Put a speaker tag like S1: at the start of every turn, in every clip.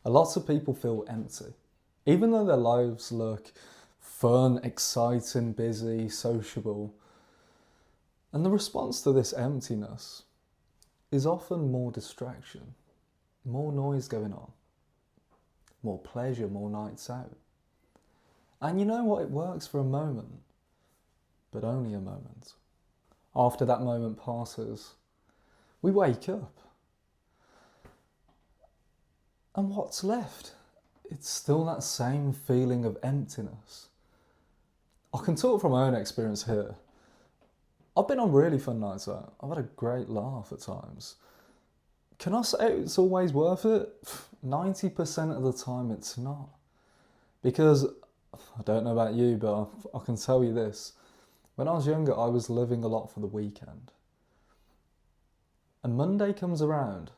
S1: A lot of people feel empty, even though their lives look fun, exciting, busy, sociable. And the response to this emptiness is often more distraction, more noise going on, more pleasure, more nights out. And you know what? It works for a moment, but only a moment. After that moment passes, we wake up. And what's left? It's still that same feeling of emptiness. I can talk from my own experience here. I've been on really fun nights out. I've had a great laugh at times. Can I say it's always worth it? 90% of the time it's not. Because, I don't know about you, but I can tell you this. When I was younger, I was living a lot for the weekend. And Monday comes around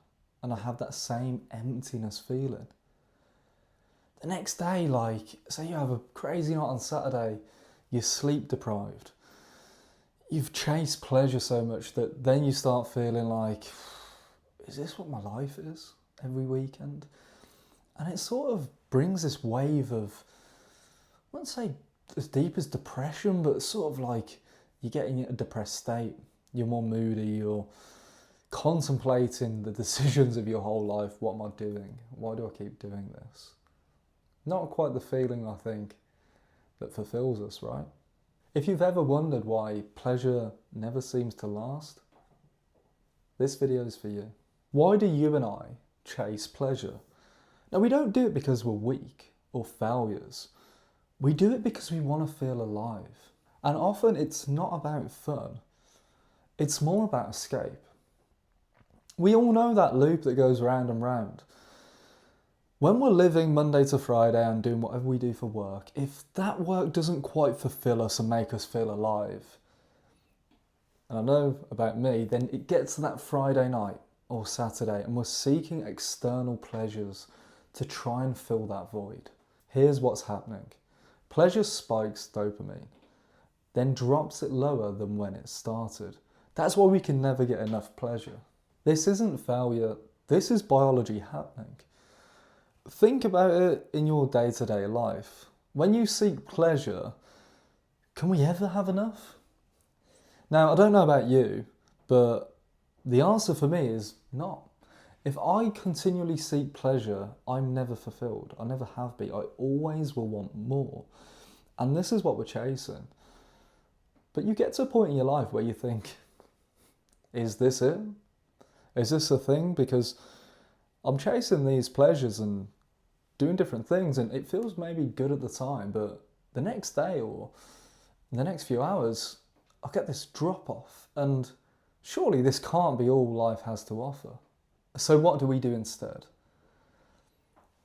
S1: and I have that same emptiness feeling. The next day, say you have a crazy night on Saturday, you're sleep deprived. You've chased pleasure so much that then you start feeling like, is this what my life is every weekend? And it sort of brings this wave of, I wouldn't say as deep as depression, but sort of like you're getting in a depressed state. You're more moody, you're contemplating the decisions of your whole life. What am I doing? Why do I keep doing this? Not quite the feeling, I think, that fulfills us, right? If you've ever wondered why pleasure never seems to last, this video is for you. Why do you and I chase pleasure? Now, we don't do it because we're weak or failures. We do it because we want to feel alive. And often it's not about fun. It's more about escape. We all know that loop that goes round and round. When we're living Monday to Friday and doing whatever we do for work, if that work doesn't quite fulfill us and make us feel alive, and I know about me, then it gets to that Friday night or Saturday and we're seeking external pleasures to try and fill that void. Here's what's happening. Pleasure spikes dopamine, then drops it lower than when it started. That's why we can never get enough pleasure. This isn't failure, this is biology happening. Think about it in your day-to-day life. When you seek pleasure, can we ever have enough? Now, I don't know about you, but the answer for me is not. If I continually seek pleasure, I'm never fulfilled. I never have been. I always will want more. And this is what we're chasing. But you get to a point in your life where you think, is this it? Is this a thing? Because I'm chasing these pleasures and doing different things and it feels maybe good at the time, but the next day or the next few hours, I get this drop off and surely this can't be all life has to offer. So what do we do instead?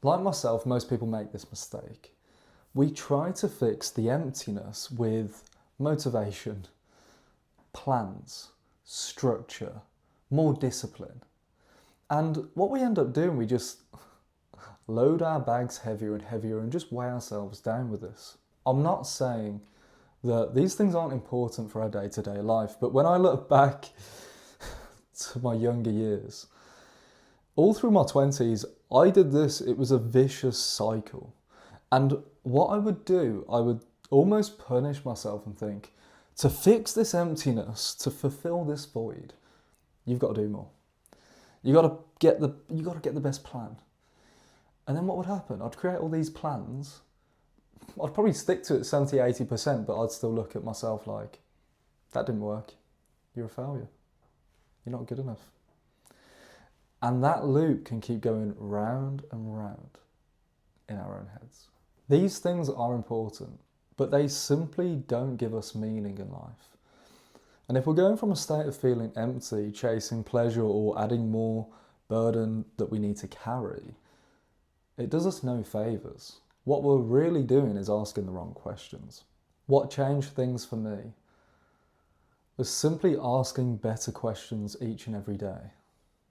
S1: Like myself, most people make this mistake. We try to fix the emptiness with motivation, plans, structure, more discipline. And what we end up doing, we just load our bags heavier and heavier and just weigh ourselves down with this. I'm not saying that these things aren't important for our day-to-day life, but when I look back to my younger years, all through my 20s, I did this. It was a vicious cycle. And what I would do, I would almost punish myself and think, to fix this emptiness, to fulfill this void, you've got to do more. You got to get the best plan. And then what would happen? I'd create all these plans. I'd probably stick to it 70, 80%, but I'd still look at myself like, that didn't work. You're a failure. You're not good enough. And that loop can keep going round and round in our own heads. These things are important, but they simply don't give us meaning in life. And if we're going from a state of feeling empty, chasing pleasure or adding more burden that we need to carry, it does us no favours. What we're really doing is asking the wrong questions. What changed things for me was simply asking better questions each and every day.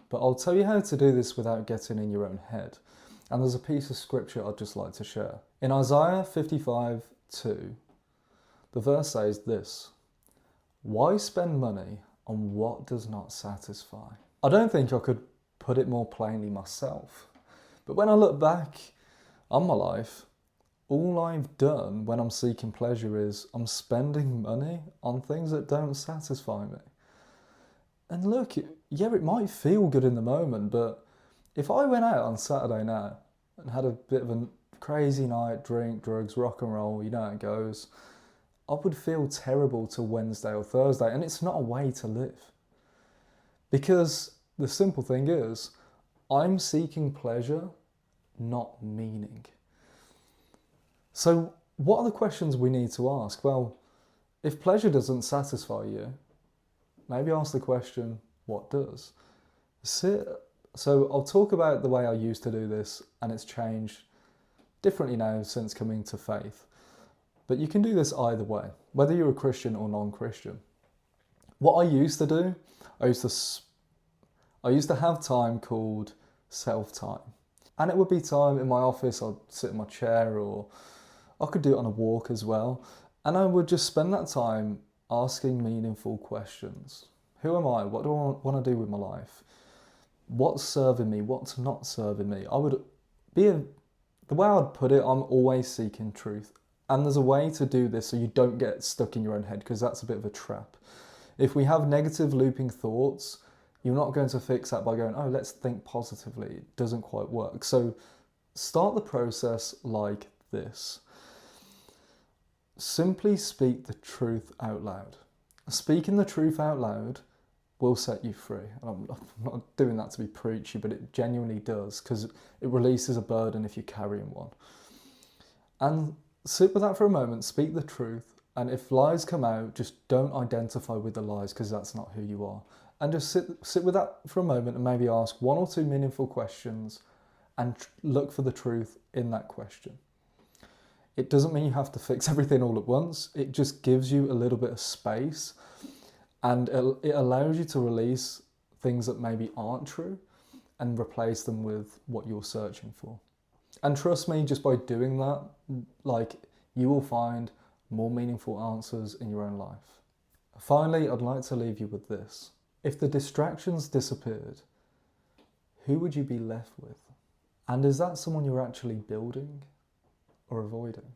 S1: But I'll tell you how to do this without getting in your own head. And there's a piece of scripture I'd just like to share. In Isaiah 55:2, the verse says this: "Why spend money on what does not satisfy?" I don't think I could put it more plainly myself. But when I look back on my life, all I've done when I'm seeking pleasure is I'm spending money on things that don't satisfy me. And look, yeah, it might feel good in the moment, but if I went out on Saturday night and had a bit of a crazy night, drink, drugs, rock and roll, you know how it goes, I would feel terrible till Wednesday or Thursday, and it's not a way to live. Because the simple thing is, I'm seeking pleasure, not meaning. So what are the questions we need to ask? Well, if pleasure doesn't satisfy you, maybe ask the question, what does? So I'll talk about the way I used to do this, and it's changed differently now since coming to faith. But you can do this either way, whether you're a Christian or non-Christian. What I used to do, I used to have time called self-time. And it would be time in my office, I'd sit in my chair, or I could do it on a walk as well. And I would just spend that time asking meaningful questions. Who am I? What do I want to do with my life? What's serving me? What's not serving me? The way I'd put it, I'm always seeking truth. And there's a way to do this so you don't get stuck in your own head, because that's a bit of a trap. If we have negative looping thoughts, you're not going to fix that by going, oh, let's think positively. It doesn't quite work. So start the process like this. Simply speak the truth out loud. Speaking the truth out loud will set you free. I'm not doing that to be preachy, but it genuinely does, because it releases a burden if you're carrying one. And sit with that for a moment, speak the truth, and if lies come out, just don't identify with the lies, because that's not who you are. And just sit with that for a moment and maybe ask one or two meaningful questions and look for the truth in that question. It doesn't mean you have to fix everything all at once. It just gives you a little bit of space, and it allows you to release things that maybe aren't true and replace them with what you're searching for. And trust me, just by doing that, you will find more meaningful answers in your own life. Finally, I'd like to leave you with this. If the distractions disappeared, who would you be left with? And is that someone you're actually building or avoiding?